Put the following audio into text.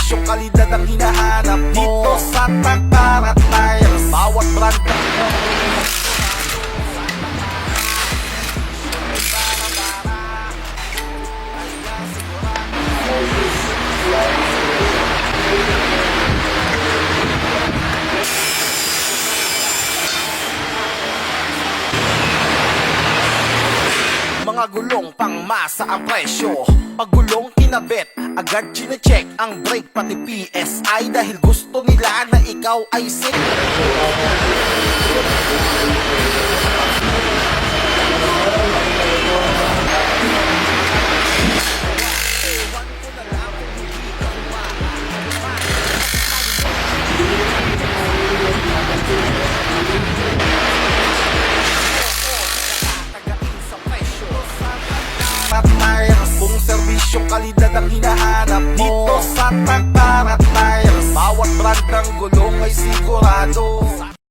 serbisyong kalidad ang hinahanap mo dito sa Takara Tires. Bawat brand mga gulong pangmasa ang presyo. Pag gulong kinabit, agad chinecheck ang brake pati PSI dahil gusto nila na ikaw ay safe. Tires, kung serbisyong kalidad ang hinahanap mo dito sa Takara Tires. Bawat brand ng gulong ay sigurado.